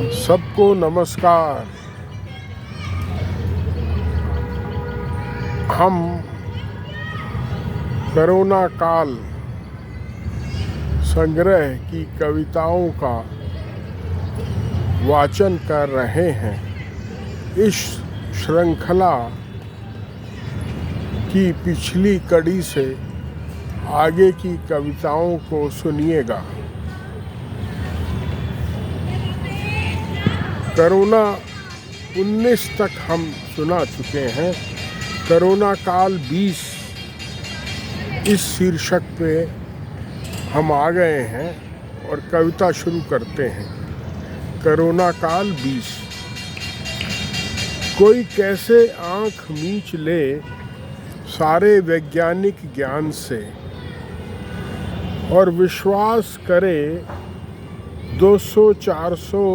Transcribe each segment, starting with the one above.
सबको नमस्कार। हम कोरोना काल संग्रह की कविताओं का वाचन कर रहे हैं। इस श्रृंखला की पिछली कड़ी से आगे की कविताओं को सुनिएगा। कोरोना 19 तक हम सुना चुके हैं। कोरोना काल 20 इस शीर्षक पे हम आ गए हैं और कविता शुरू करते हैं। कोरोना काल 20। कोई कैसे आँख मीच ले सारे वैज्ञानिक ज्ञान से और विश्वास करे 200, 400,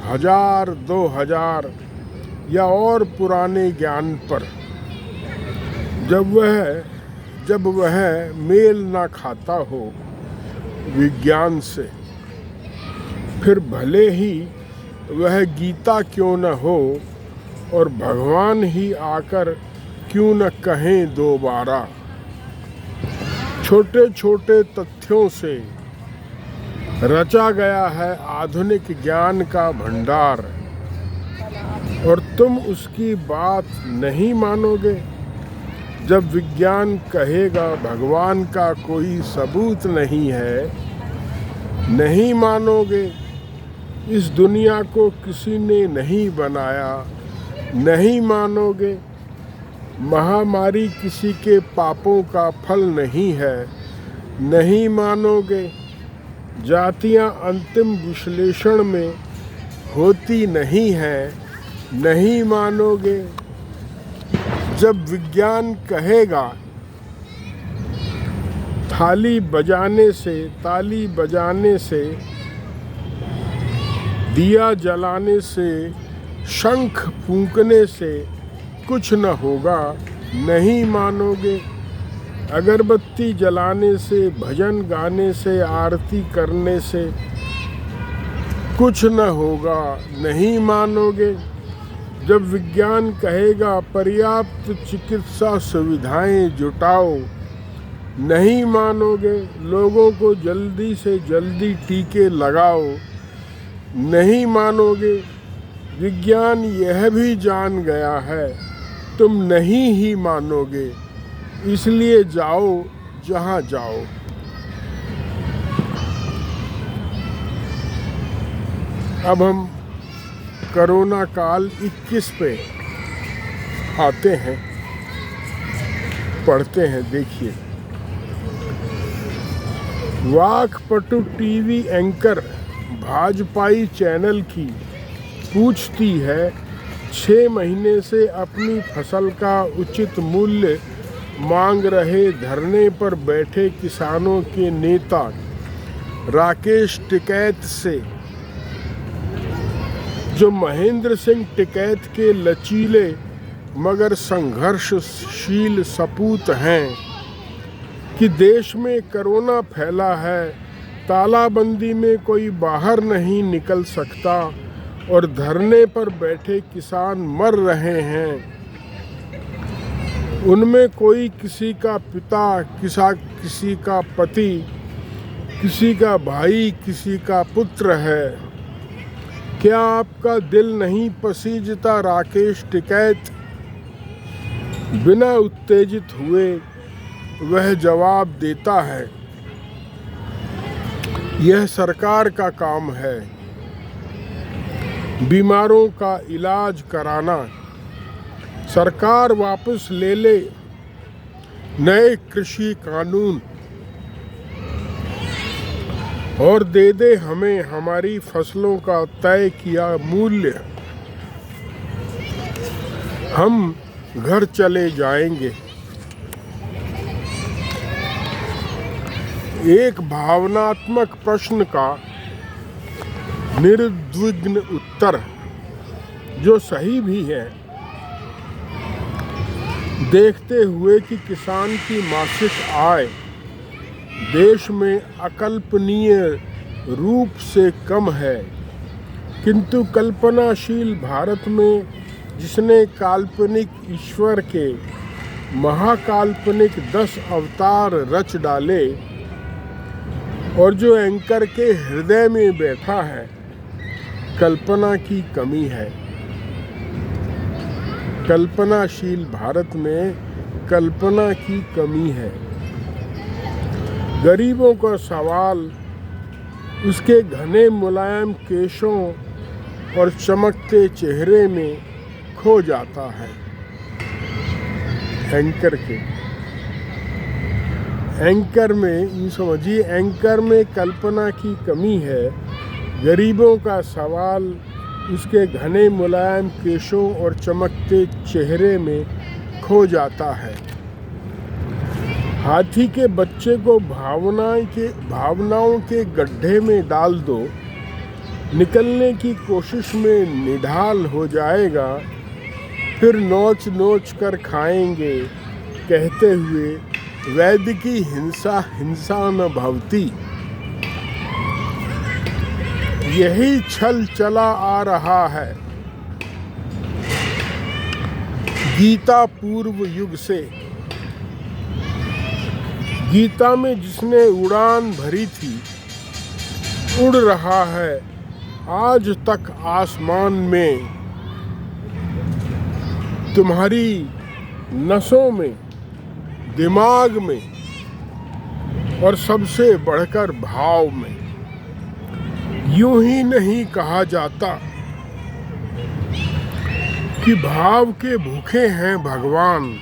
1000, 2000 या और पुराने ज्ञान पर, जब वह मेल ना खाता हो विज्ञान से, फिर भले ही वह गीता क्यों न हो और भगवान ही आकर क्यों न कहें दोबारा। छोटे छोटे तथ्यों से रचा गया है आधुनिक ज्ञान का भंडार, और तुम उसकी बात नहीं मानोगे जब विज्ञान कहेगा भगवान का कोई सबूत नहीं है। नहीं मानोगे इस दुनिया को किसी ने नहीं बनाया। नहीं मानोगे महामारी किसी के पापों का फल नहीं है। नहीं मानोगे जातियां अंतिम विश्लेषण में होती नहीं हैं। नहीं मानोगे जब विज्ञान कहेगा ताली बजाने से, दिया जलाने से, शंख फूंकने से कुछ न होगा। नहीं मानोगे अगरबत्ती जलाने से, भजन गाने से, आरती करने से कुछ न होगा। नहीं मानोगे जब विज्ञान कहेगा पर्याप्त चिकित्सा सुविधाएं जुटाओ। नहीं मानोगे लोगों को जल्दी से जल्दी टीके लगाओ। नहीं मानोगे विज्ञान यह भी जान गया है तुम नहीं ही मानोगे, इसलिए जाओ जहां जाओ। अब हम कोरोना काल 21 पे आते हैं, पढ़ते हैं। देखिए, वाकपटु टीवी एंकर भाजपाई चैनल की पूछती है 6 महीने से अपनी फसल का उचित मूल्य मांग रहे धरने पर बैठे किसानों के नेता राकेश टिकैत से, जो महेंद्र सिंह टिकैत के लचीले मगर संघर्षशील सपूत हैं, कि देश में कोरोना फैला है, तालाबंदी में कोई बाहर नहीं निकल सकता और धरने पर बैठे किसान मर रहे हैं। उनमें कोई किसी का पिता, किसी का पति, किसी का भाई, किसी का पुत्र है। क्या आपका दिल नहीं पसीजता राकेश टिकैत? बिना उत्तेजित हुए वह जवाब देता है, यह सरकार का काम है बीमारों का इलाज कराना। सरकार वापस ले ले नए कृषि कानून और दे दे हमें हमारी फसलों का तय किया मूल्य। हम घर चले जाएंगे। एक भावनात्मक प्रश्न का निर्विघ्न उत्तर, जो सही भी है, देखते हुए कि किसान की मासिक आय देश में अकल्पनीय रूप से कम है, किंतु कल्पनाशील भारत में जिसने काल्पनिक ईश्वर के महाकाल्पनिक 10 अवतार रच डाले और जो एंकर के हृदय में बैठा है, कल्पना की कमी है। कल्पनाशील भारत में कल्पना की कमी है। गरीबों का सवाल उसके घने मुलायम केशों और चमकते चेहरे में खो जाता है। एंकर में यूँ समझिए, एंकर में कल्पना की कमी है। गरीबों का सवाल उसके घने मुलायम केशों और चमकते चेहरे में खो जाता है। हाथी के बच्चे को भावनाओं के गड्ढे में डाल दो, निकलने की कोशिश में निढाल हो जाएगा, फिर नोच नोच कर खाएंगे, कहते हुए वैद्य की हिंसा हिंसा न भवती। यही छल चला आ रहा है गीता पूर्व युग से। गीता में जिसने उड़ान भरी थी उड़ रहा है आज तक आसमान में, तुम्हारी नसों में, दिमाग में और सबसे बढ़कर भाव में। यूं ही नहीं कहा जाता कि भाव के भूखे हैं भगवान।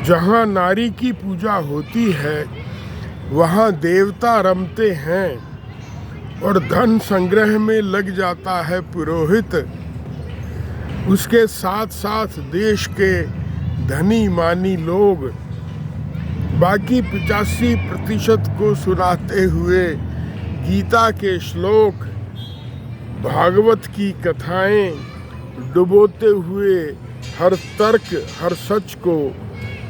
जहाँ नारी की पूजा होती है वहाँ देवता रमते हैं और धन संग्रह में लग जाता है पुरोहित। उसके साथ साथ देश के धनी मानी लोग बाकी 85% को सुनाते हुए गीता के श्लोक, भागवत की कथाएं डुबोते हुए हर तर्क हर सच को,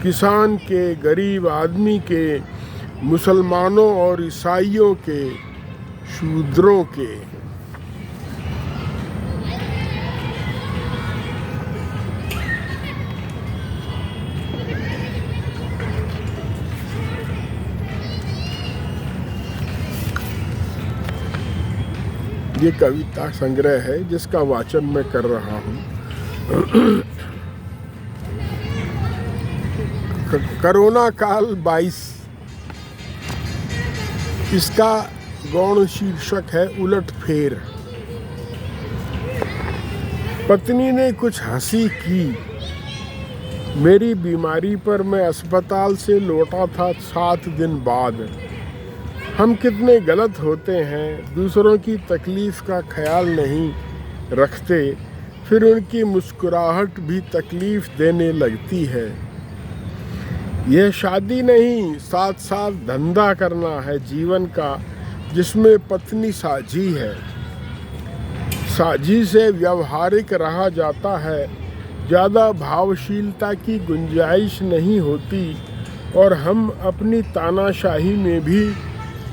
किसान के, गरीब आदमी के, मुसलमानों और ईसाइयों के, शूद्रों के। ये कविता संग्रह है जिसका वाचन मैं कर रहा हूँ। कोरोना काल 22, इसका गौण शीर्षक है उलट फेर। पत्नी ने कुछ हंसी की। मेरी बीमारी पर मैं अस्पताल से लौटा था 7 दिन बाद। हम कितने गलत होते हैं, दूसरों की तकलीफ का ख्याल नहीं रखते, फिर उनकी मुस्कुराहट भी तकलीफ देने लगती है। यह शादी नहीं, साथ साथ धंधा करना है जीवन का, जिसमें पत्नी साझी है। साझी से व्यवहारिक रहा जाता है, ज़्यादा भावशीलता की गुंजाइश नहीं होती और हम अपनी तानाशाही में भी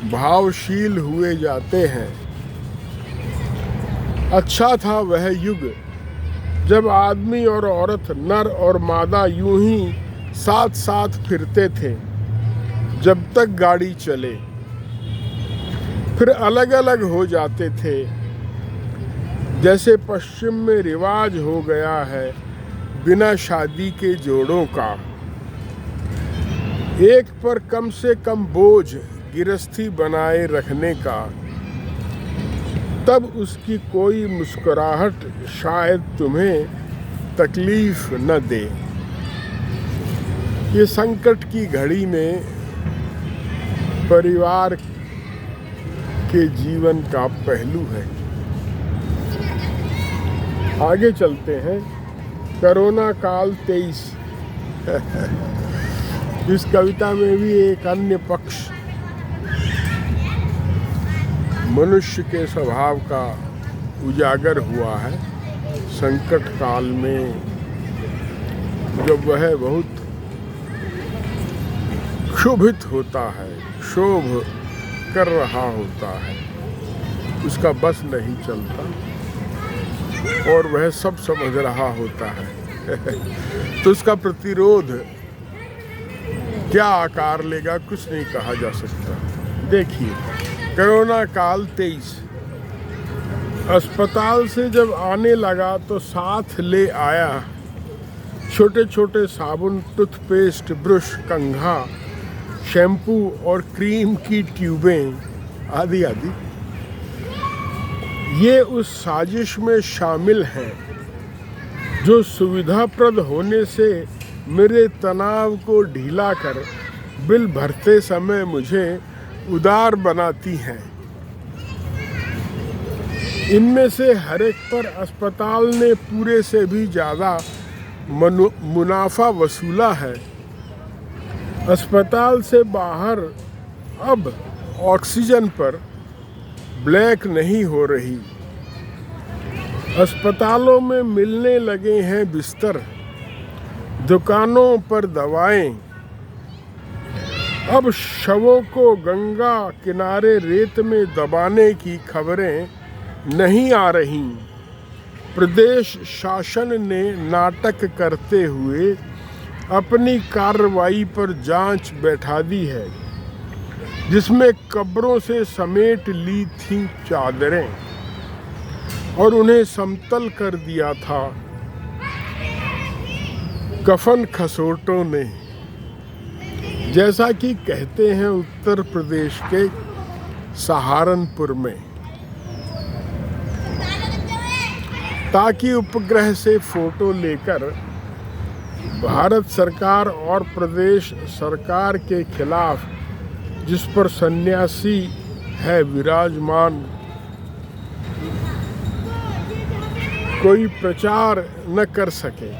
भावशील हुए जाते हैं। अच्छा था वह युग जब आदमी और औरत, नर और मादा यूं ही साथ साथ फिरते थे जब तक गाड़ी चले, फिर अलग अलग हो जाते थे। जैसे पश्चिम में रिवाज हो गया है बिना शादी के जोड़ों का। एक पर कम से कम बोझ गिरस्थी बनाए रखने का, तब उसकी कोई मुस्कुराहट शायद तुम्हें तकलीफ न दे। ये संकट की घड़ी में परिवार के जीवन का पहलू है। आगे चलते हैं। कोरोना काल 23। इस कविता में भी एक अन्य पक्ष मनुष्य के स्वभाव का उजागर हुआ है। संकट काल में जब वह बहुत क्षोभित होता है, क्षोभ कर रहा होता है, उसका बस नहीं चलता, और वह सब समझ रहा होता है तो उसका प्रतिरोध क्या आकार लेगा कुछ नहीं कहा जा सकता। देखिए, कोरोना काल 23 अस्पताल से जब आने लगा तो साथ ले आया छोटे छोटे साबुन, टूथपेस्ट, ब्रश, कंघा, शैम्पू और क्रीम की ट्यूबें आदि आदि। ये उस साजिश में शामिल हैं जो सुविधाप्रद होने से मेरे तनाव को ढीला कर बिल भरते समय मुझे उदार बनाती हैं। इनमें से हर एक पर अस्पताल ने पूरे से भी ज़्यादा मुनाफा वसूला है। अस्पताल से बाहर अब ऑक्सीजन पर ब्लैक नहीं हो रही। अस्पतालों में मिलने लगे हैं बिस्तर, दुकानों पर दवाएं। अब शवों को गंगा किनारे रेत में दबाने की खबरें नहीं आ रही। प्रदेश शासन ने नाटक करते हुए अपनी कार्रवाई पर जांच बैठा दी है, जिसमें कब्रों से समेट ली थी चादरें और उन्हें समतल कर दिया था कफन खसोटों ने, जैसा कि कहते हैं उत्तर प्रदेश के सहारनपुर में, ताकि उपग्रह से फोटो लेकर भारत सरकार और प्रदेश सरकार के खिलाफ, जिस पर सन्यासी है विराजमान, कोई प्रचार न कर सके।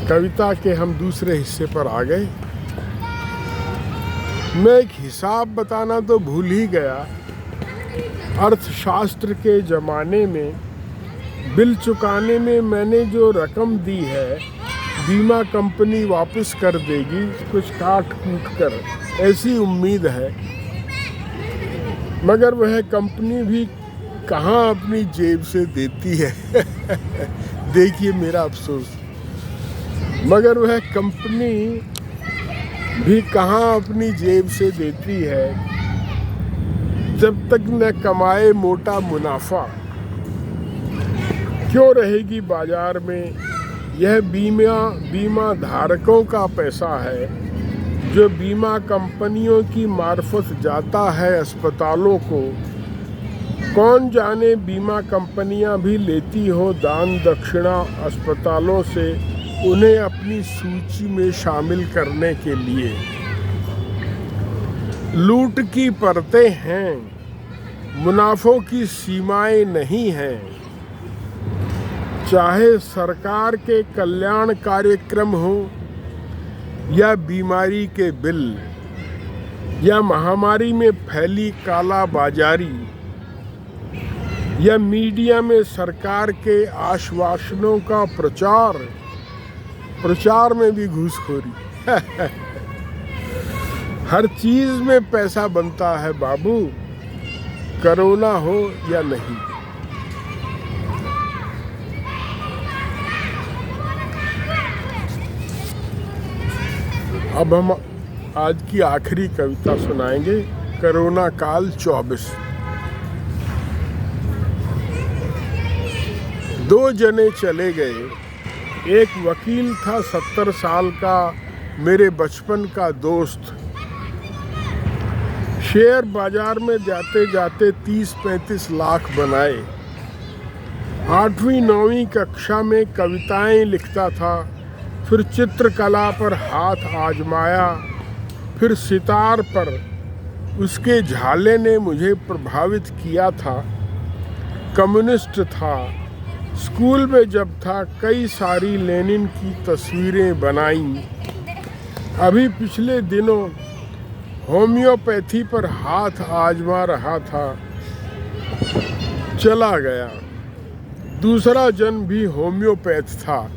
कविता के हम दूसरे हिस्से पर आ गए। मैं एक हिसाब बताना तो भूल ही गया। अर्थशास्त्र के ज़माने में बिल चुकाने में मैंने जो रकम दी है, बीमा कंपनी वापस कर देगी कुछ काट कूट कर, ऐसी उम्मीद है। मगर वह कंपनी भी कहाँ अपनी जेब से देती है देखिए मेरा अफसोस। मगर वह कंपनी भी कहाँ अपनी जेब से देती है जब तक न कमाए मोटा मुनाफा। क्यों रहेगी बाजार में? यह बीमा धारकों का पैसा है जो बीमा कंपनियों की मार्फत जाता है अस्पतालों को। कौन जाने बीमा कंपनियां भी लेती हो दान दक्षिणा अस्पतालों से उन्हें अपनी सूची में शामिल करने के लिए। लूट की परतें हैं, मुनाफों की सीमाएं नहीं हैं। चाहे सरकार के कल्याण कार्यक्रम हो या बीमारी के बिल या महामारी में फैली काला बाजारी या मीडिया में सरकार के आश्वासनों का प्रचार में भी घूसखोरी हर चीज में पैसा बनता है बाबू, कोरोना हो या नहीं। अब हम आज की आखिरी कविता सुनाएंगे, कोरोना काल 24। दो जने चले गए। एक वकील था 70 साल का, मेरे बचपन का दोस्त। शेयर बाजार में जाते जाते 30-35 लाख बनाए। 8वीं 9वीं कक्षा में कविताएं लिखता था, फिर चित्रकला पर हाथ आजमाया, फिर सितार पर। उसके झाले ने मुझे प्रभावित किया था। कम्युनिस्ट था। स्कूल में जब था कई सारी लेनिन की तस्वीरें बनाई। अभी पिछले दिनों होम्योपैथी पर हाथ आजमा रहा था, चला गया। दूसरा जन भी होम्योपैथ था,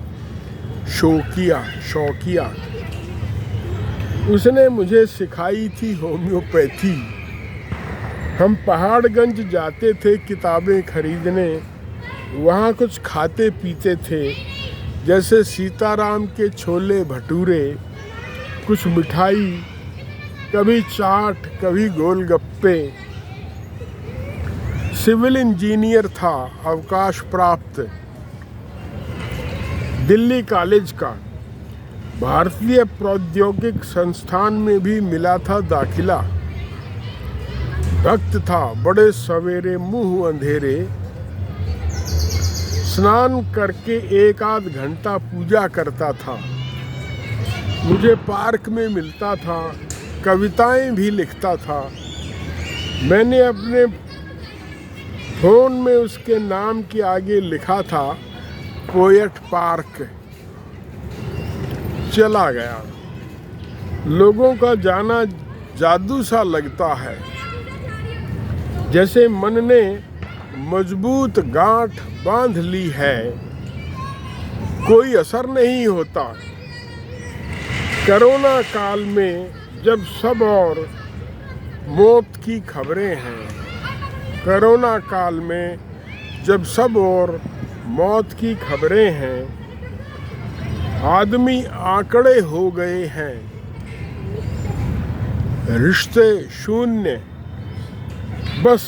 शौकिया। उसने मुझे सिखाई थी होम्योपैथी। हम पहाड़गंज जाते थे किताबें खरीदने, वहाँ कुछ खाते पीते थे, जैसे सीताराम के छोले भटूरे, कुछ मिठाई, कभी चाट, कभी गोलगप्पे। सिविल इंजीनियर था, अवकाश प्राप्त, दिल्ली कॉलेज का। भारतीय प्रौद्योगिक संस्थान में भी मिला था दाखिला। भक्त था, बड़े सवेरे मुंह अंधेरे, स्नान करके 1 आध घंटा पूजा करता था। मुझे पार्क में मिलता था, कविताएं भी लिखता था। मैंने अपने फोन में उसके नाम के आगे लिखा था पोएट पार्क। चला गया। लोगों का जाना जादू सा लगता है, जैसे मन ने मजबूत गांठ बांध ली है, कोई असर नहीं होता। कोरोना काल में जब सब और मौत की खबरें हैं, कोरोना काल में जब सब और मौत की खबरें हैं, आदमी आंकड़े हो गए हैं। रिश्ते शून्य, बस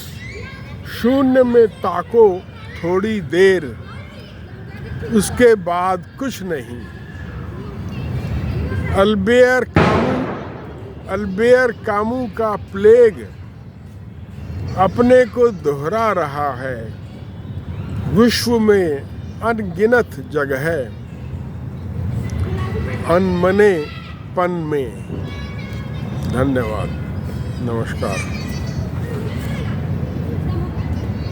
शून्य में ताको थोड़ी देर, उसके बाद कुछ नहीं। अल्बेयर कामू का प्लेग अपने को दोहरा रहा है। विश्व में अनगिनत जगह अनमने पन में। धन्यवाद, नमस्कार।